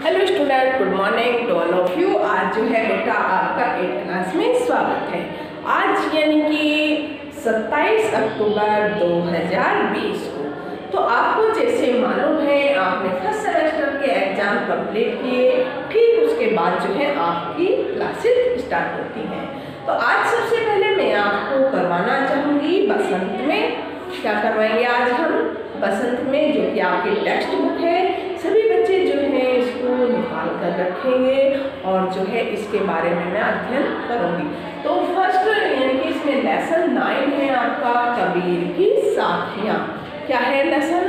Hello student, good morning to all of you. आज जो है बेटा आपका 8th क्लास में स्वागत है। आज यानी कि 27 अक्टूबर 2020 को तो आपको जैसे मालूम है आपने फर्स्ट सेमेस्टर के एग्जाम कंप्लीट किए, ठीक उसके बाद जो है आपकी क्लासेस स्टार्ट होती हैं। तो आज सबसे पहले मैं आपको करवाना चाहूँगी बसंत में। क्या करवाएंगे आज हम बसंत में, जो कि आपकी टेक्स्ट बुक है। सभी बच्चे जो हैं इसको निकाल कर रखेंगे और जो है इसके बारे में मैं अध्ययन करूँगी। तो फर्स्ट यानी कि इसमें लेसन 9 है आपका, कबीर की साखियाँ। क्या है लेसन?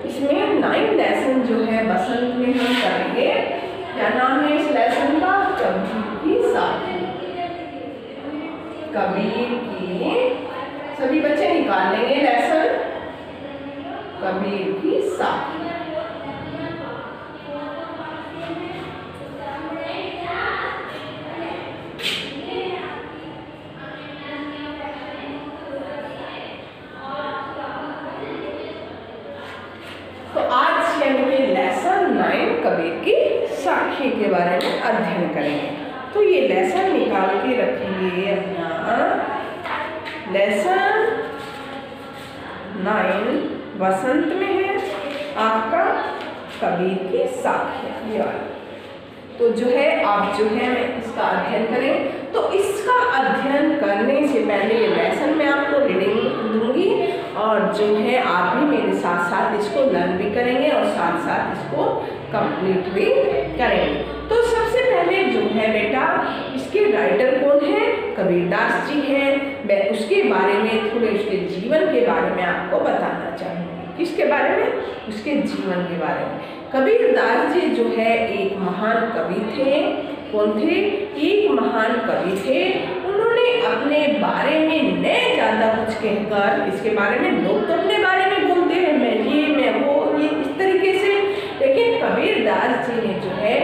इसमें 9 लेसन जो है बसंत में हम करेंगे। क्या नाम है इस लेसन का? कबीर की साखियाँ। कबीर की, सभी बच्चे निकाल लेंगे लेसन कबीर की साखियाँ। तो आज यानी कि लेसन 9 कबीर की साखी के बारे में अध्ययन करेंगे। तो ये लेसन निकाल के रखेंगे अपना। लेसन 9 बसंत में है आपका, कबीर की साखियाँ ये वाला। तो जो है आप जो है इसका अध्ययन करें। तो इसका अध्ययन करने से पहले ये लेसन में आपको रीडिंग दूंगी और जो है आप भी मेरे साथ साथ इसको लर्न भी करेंगे और साथ साथ इसको कंप्लीट भी करेंगे। तो सबसे पहले जो है बेटा इसके राइटर कौन है? कबीरदास जी हैं। मैं उसके बारे में थोड़े उसके जीवन के बारे में आपको बताना चाहूँगी। किसके बारे में? उसके जीवन के बारे में। कबीरदास जी जो है एक महान कवि थे। कौन थे? एक महान कवि थे। उन्होंने अपने बारे में न ज़्यादा कुछ कहकर, इसके बारे में लोग तो अपने बारे में बोलते हैं, मैं ये मैं वो, ये इस तरीके से, लेकिन कबीरदास जी ने जो है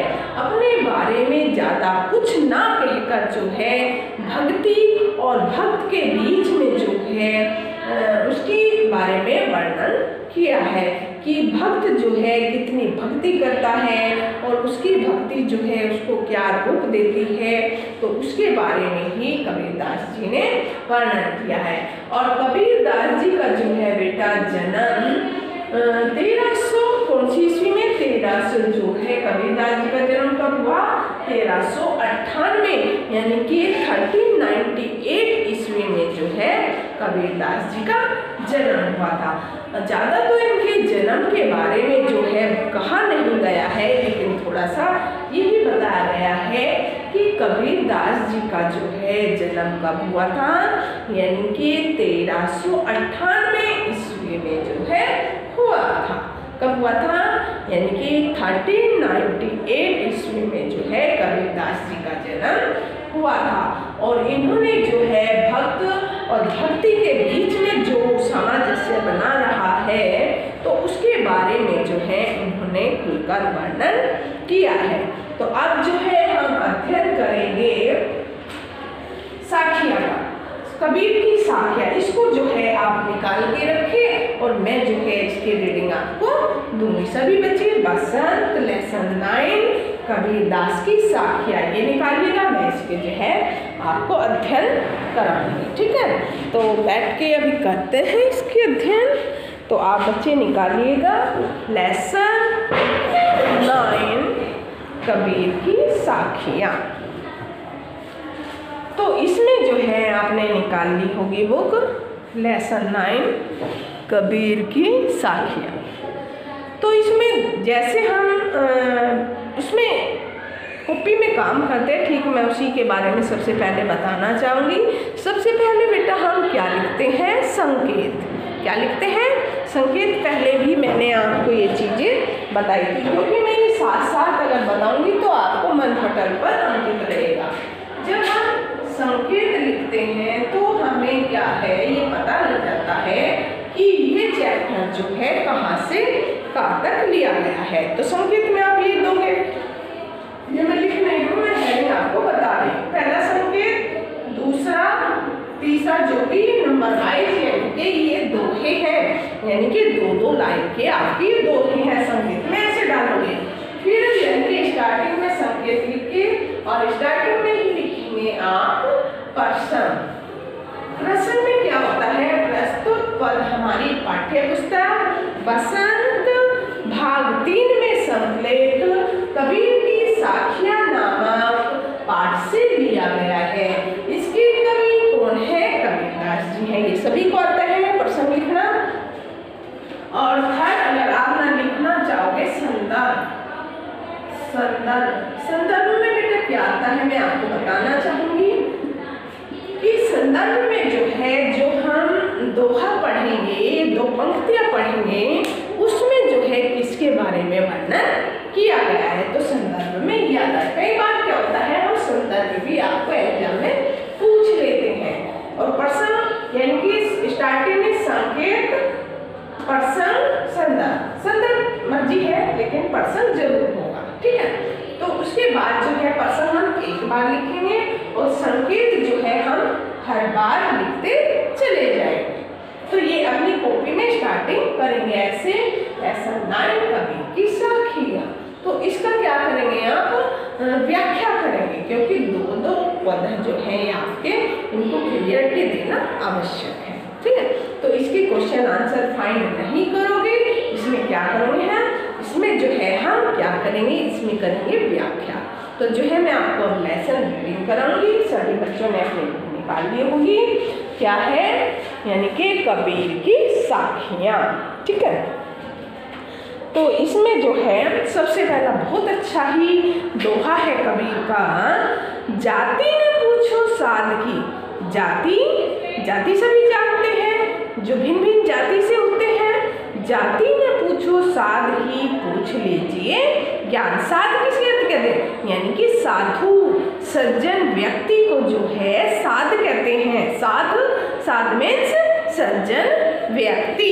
अपने बारे में ज़्यादा कुछ ना कहकर जो है भक्ति और भक्त के बीच में जो है उसके बारे में वर्णन किया है कि भक्त जो है कितनी भक्ति करता है और उसकी भक्ति जो है उसको क्या रूप देती है। तो उसके बारे में ही कबीरदास जी ने वर्णन किया है। और कबीरदास जी का जो है बेटा जन्म 1300 कौन सी ईस्वी में? 1300 जो है कबीरदास जी का जन्म कब हुआ? 1398 यानी कि 1398 ईस्वी में जो है कबीरदास जी का जन्म हुआ था। ज़्यादा तो इनके जन्म के बारे में जो है कहा नहीं गया है, लेकिन थोड़ा सा यही बताया गया है कि कबीरदास जी का जो है जन्म कब हुआ था, यानी कि 1398 ईस्वी में जो है हुआ था। कब हुआ था? यानी कि 1398 ईस्वी में जो है कबीरदास जी का जन्म हुआ था। और इन्होंने जो है भक्त और भक्ति के बीच में जो सामंजस्य बना रहा है तो उसके बारे में जो है इन्होंने खुलकर वर्णन किया है। तो अब जो है हम अध्ययन करेंगे साखियाँ का। कबीर की साखियाँ, इसको जो है आप निकाल के रखें और मैं जो है इसकी रीडिंग आपको दूंगी। सभी बच्चे बसंत लेसन 9 कबीरदास की साखियाँ ये निकालिएगा, मैं इसके जो है आपको अध्ययन कराऊंगी। ठीक है, तो बैठ के अभी करते हैं इसके अध्ययन। तो आप बच्चे निकालिएगा लेसन 9 कबीर की साखियाँ। तो इसमें जो है आपने निकाल ली होगी बुक लेसन 9 कबीर की साखियाँ। तो इसमें जैसे हम उसमें कॉपी में काम करते हैं, ठीक मैं उसी के बारे में सबसे पहले बताना चाहूँगी। सबसे पहले बेटा हम क्या लिखते हैं? संकेत। क्या लिखते हैं? संकेत। पहले भी मैंने आपको ये चीज़ें बताई थी, क्योंकि मैं ये साथ साथ अगर बताऊँगी तो आपको मन पटल पर अंकित रहेगा। जब हम संकेत लिखते हैं तो हमें क्या है ये पता लग जाता है कि ये चैप्टर जो है कहाँ से कहाँ तक लिया गया है। तो संकेत में आप ये दोगे, ये मैं लिख नहीं हूँ, मैं हेडिंग आपको बता रही हूँ। पहला संकेत, दूसरा, तीसरा जो भी नंबर आए यानी कि ये दोहे हैं, यानी कि 2-2 लाइन के आपके दोहे हैं संकेत में ऐसे डालोगे। फिर यानी स्टार्टिंग में संकेत लिखिए और स्टार्टिंग में ही लिखेंगे आप प्रश्न। प्रश्न में क्या होता है, प्रस्तुत पद हमारी पाठ्य पुस्तक बसंत भाग 3 में संकलित कबीर की साखियां नामक पाठ से लिया गया है। इसके कवि कौन है, कबीरदास जी हैं। ये सभी को आता है प्रश्न लिखना। और थर्ड, अगर आप ना लिखना चाहोगे संदर्भ, संदर्भ में बेटा क्या आता है मैं आपको बताना चाहूंगी कि संदर्भ में जो है, जो हम दोहा पढ़ेंगे, 2 पंक्तियां पढ़ेंगे, उसमें जो है किसके बारे में वर्णन किया गया है, तो संदर्भ में ये आता है। कई बार क्या होता है, हम संदर्भ भी आपको एग्जाम में पूछ लेते हैं। और प्रश्न यानी कि स्टार्टिंग में संकेत, प्रश्न, संदर्भ मर्जी है लेकिन प्रश्न जरूर होगा, ठीक है। तो उसके बाद जो है प्रश्न हम एक बार लिखेंगे और संकेत जो है हम हर बार लिखते चले जाएंगे। तो ये अपनी कॉपी में स्टार्टिंग करेंगे ऐसे। लेसन 9 कबीर की साखियां। तो इसका क्या करेंगे आप, व्याख्या करेंगे, क्योंकि 2 पद जो है आपके, इनको क्लियरिटी देना आवश्यक है, ठीक है। तो इसके क्वेश्चन आंसर फाइंड नहीं करोगे, इसमें क्या करोगे हैं, इसमें जो है हम क्या करेंगे, इसमें करेंगे व्याख्या। तो जो है मैं आपको लेसन रीडिंग कराऊंगी। सभी बच्चों ने अपनी बुक निकाल ली होगी। क्या है, यानी कि कबीर की साखियां, ठीक है। तो इसमें जो है सबसे पहला बहुत अच्छा ही दोहा है कबीर का, जाति न पूछो साध की। जाति सभी जानते हैं, जो भिन्न भिन्न जाति से होते हैं। जाति न पूछो साध की, पूछ लीजिए ज्ञान। साध किसके अर्थ कहते हैं, यानी कि साधु सज्जन व्यक्ति को जो है साध कहते हैं। साध मीन्स सज्जन व्यक्ति,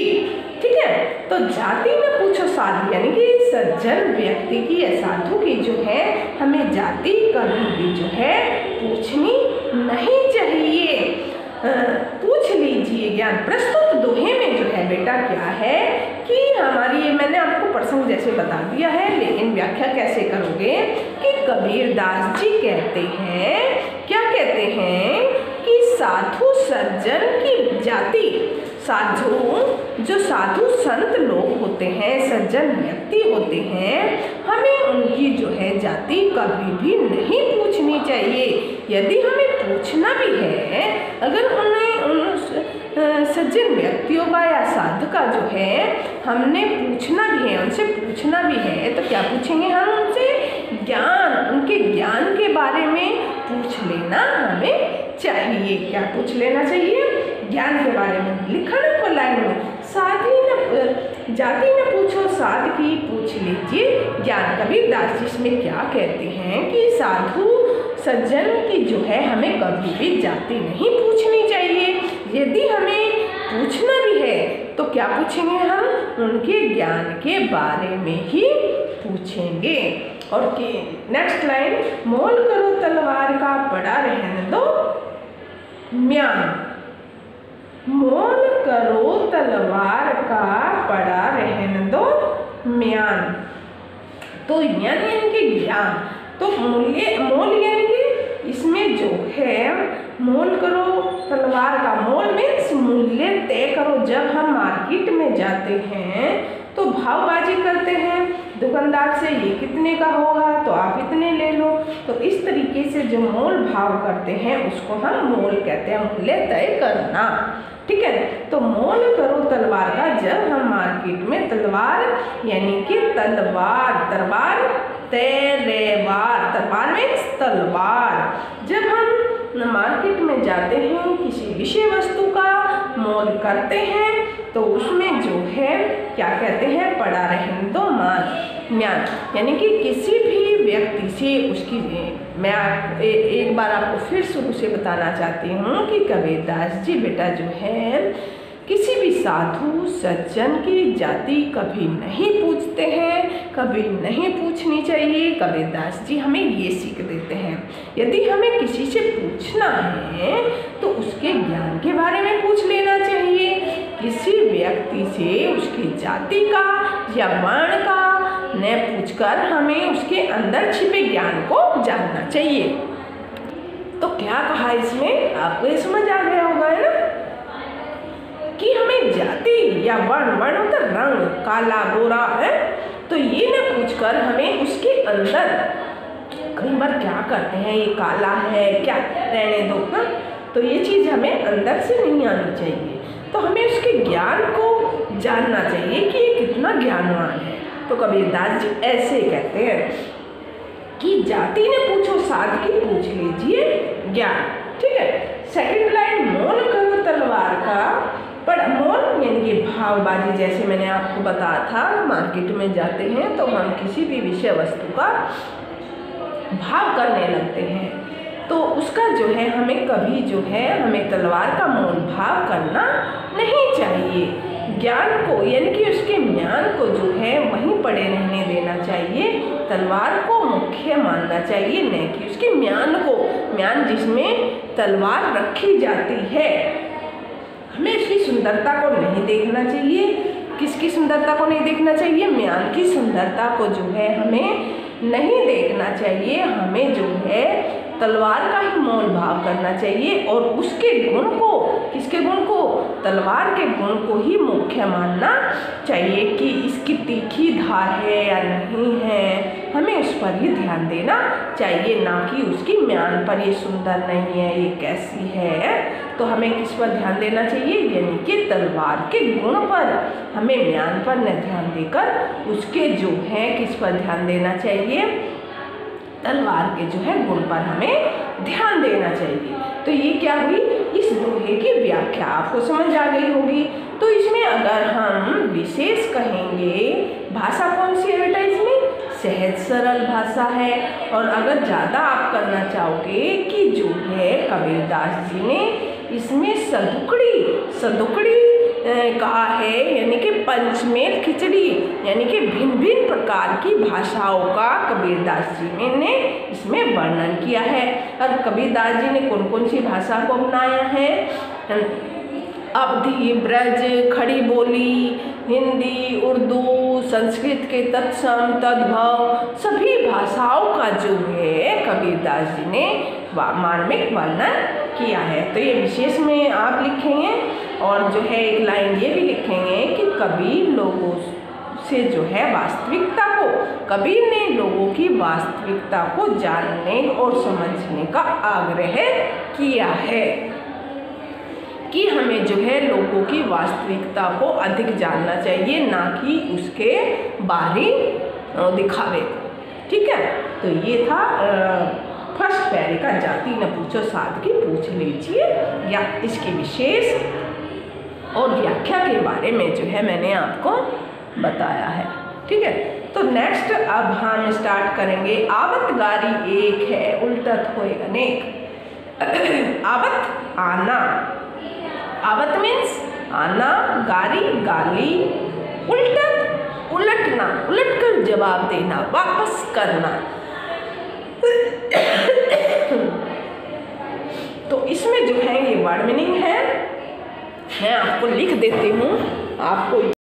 ठीक है। तो जाति न पूछो साधु, यानी कि सज्जन व्यक्ति की या साधु की जो है हमें जाति कभी भी जो है पूछनी नहीं चाहिए। पूछ लीजिए ज्ञान। प्रस्तुत दोहे में जो है बेटा क्या है कि हमारी, ये मैंने आपको प्रसंग जैसे बता दिया है, लेकिन व्याख्या कैसे करोगे कि कबीरदास जी कहते हैं, क्या कहते हैं कि साधु सज्जन की जाति, जो साधु संत लोग होते हैं, सज्जन व्यक्ति होते हैं, हमें उनकी जो है जाति कभी भी नहीं पूछनी चाहिए। यदि हमें पूछना भी है, अगर उन्हें सज्जन व्यक्तियों का या साधु का जो है हमने पूछना भी है, उनसे पूछना भी है, तो क्या पूछेंगे हम उनसे, ज्ञान, उनके ज्ञान के बारे में पूछ लेना हमें चाहिए। क्या पूछ लेना चाहिए, ज्ञान के बारे में। लिखा ना को लाइन में, जाति न पूछो साध की, पूछ लीजिए ज्ञान। कबीरदास जी इसमें क्या कहते हैं कि साधु सज्जन की जो है हमें कभी भी जाति नहीं पूछनी चाहिए। यदि हमें पूछना भी है तो क्या पूछेंगे हम, उनके ज्ञान के बारे में ही पूछेंगे। और नेक्स्ट लाइन, मोल करो तलवार का पड़ा रहने दो म्यान। मोल करो तलवार का पड़ा रहने दो म्यान। तो यानी कि ज्ञान, तो मोल यानी कि इसमें जो है मोल करो तलवार का, मोल मीन्स मूल्य तय करो। जब हम मार्केट में जाते हैं तो भावबाजी करते हैं दुकानदार से, ये कितने का होगा तो आप इतने ले लो। तो इस तरीके से जो मोल भाव करते हैं उसको हम मोल कहते हैं, मूल्य तय करना, ठीक है। तो मोल करो तलवार का, जब हम मार्केट में तलवार यानी कि तलवार मीन्स तलवार, जब हम मार्केट में जाते हैं किसी विषय वस्तु का मोल करते हैं तो उसमें जो है क्या कहते हैं, पड़ा रहने दो म्यान, यानी कि किसी भी व्यक्ति से उसकी, मैं एक बार आपको फिर शुरू से बताना चाहती हूँ कि कबीरदास जी बेटा जो है किसी भी साधु सज्जन की जाति कभी नहीं पूछते हैं, कभी नहीं पूछनी चाहिए। कबीरदास जी हमें ये सीख देते हैं, यदि हमें किसी से पूछना है तो उसके ज्ञान के बारे में पूछ लेना चाहिए। किसी व्यक्ति से उसकी जाति का या वर्ण का ने पूछकर हमें उसके अंदर छिपे ज्ञान को जानना चाहिए। तो क्या कहा इसमें, आपको ये समझ आ गया होगा है ना, कि हमें जाति या वर्ण, वर्ण मतलब रंग, काला गोरा है, तो ये न पूछकर हमें उसके अंदर, कई बार क्या करते हैं ये काला है क्या, रहने दो ना, तो ये चीज़ हमें अंदर से नहीं आनी चाहिए। तो हमें उसके ज्ञान को जानना चाहिए कि ये कितना ज्ञानवान है। तो कबीरदास जी ऐसे कहते हैं कि जाति ने पूछो सादगी, पूछ लीजिए ज्ञान। ठीक है। सेकंड लाइन, मोल करो तलवार का, पर मोल यानी कि भावबाजी, जैसे मैंने आपको बताया था, मार्केट में जाते हैं तो हम किसी भी विषय वस्तु का भाव करने लगते हैं, तो उसका जो है हमें कभी जो है हमें तलवार का मोल भाव करना नहीं चाहिए। ज्ञान को यानी कि उसके ज्ञान को जो है वहीं पड़े रहने देना चाहिए, तलवार को मुख्य मानना चाहिए, न कि उसके म्यान को, म्यान जिसमें तलवार रखी जाती है, हमें इसकी सुंदरता को नहीं देखना चाहिए। किसकी सुंदरता को नहीं देखना चाहिए, म्यान की सुंदरता को जो है हमें नहीं देखना चाहिए। हमें जो है तलवार का ही मोल भाव करना चाहिए और उसके गुण को, किसके गुण को, तलवार के गुण को ही मुख्य मानना चाहिए कि इसकी तीखी धार है या नहीं है, हमें उस पर ही ध्यान देना चाहिए, ना कि उसकी म्यान पर, ये सुंदर नहीं है, ये कैसी है, तो हमें किस पर ध्यान देना चाहिए, यानी कि तलवार के गुण पर, हमें म्यान पर न ध्यान देकर उसके जो है किस पर ध्यान देना चाहिए, तलवार के जो है गुण पर हमें ध्यान देना चाहिए। तो ये क्या हुई, इस दोहे की व्याख्या आपको समझ आ गई होगी। तो इसमें अगर हम विशेष कहेंगे, भाषा कौन सी है बेटा इसमें, सहज सरल भाषा है। और अगर ज़्यादा आप करना चाहोगे कि जो है कबीरदास जी ने इसमें सदुकड़ी कहा है, यानी कि पंचमेल खिचड़ी, यानी कि भिन्न भिन्न प्रकार की भाषाओं का कबीरदास जी ने इसमें वर्णन किया है। और कबीरदास जी ने कौन कौन सी भाषा को अपनाया है, अवधी, ब्रज, खड़ी बोली, हिंदी, उर्दू, संस्कृत के तत्सम, तद्भव, सभी भाषाओं का जो है कबीरदास जी ने मार्मिक वर्णन किया है। तो ये विशेष में आप लिखेंगे और जो है एक लाइन ये भी लिखेंगे कि कबीर लोगों से जो है वास्तविकता को, कबीर ने लोगों की वास्तविकता को जानने और समझने का आग्रह किया है, कि हमें जो है लोगों की वास्तविकता को अधिक जानना चाहिए, ना कि उसके बाहरी दिखावे। ठीक है। तो ये था फर्स्ट पैरे का जाति न पूछो सादगी, पूछ लीजिए, या इसकी विशेष और व्याख्या के बारे में जो है मैंने आपको बताया है। ठीक है। तो नेक्स्ट अब हम स्टार्ट करेंगे, आवत गारी एक है, उल्टत होएगा नेक। आवत आना, आवत मीन्स आना, गारी गाली, उल्टत उलटना, उलट कर जवाब देना, वापस करना। तो इसमें जो है ये वर्ड मीनिंग है, मैं आपको लिख देती हूँ, आपको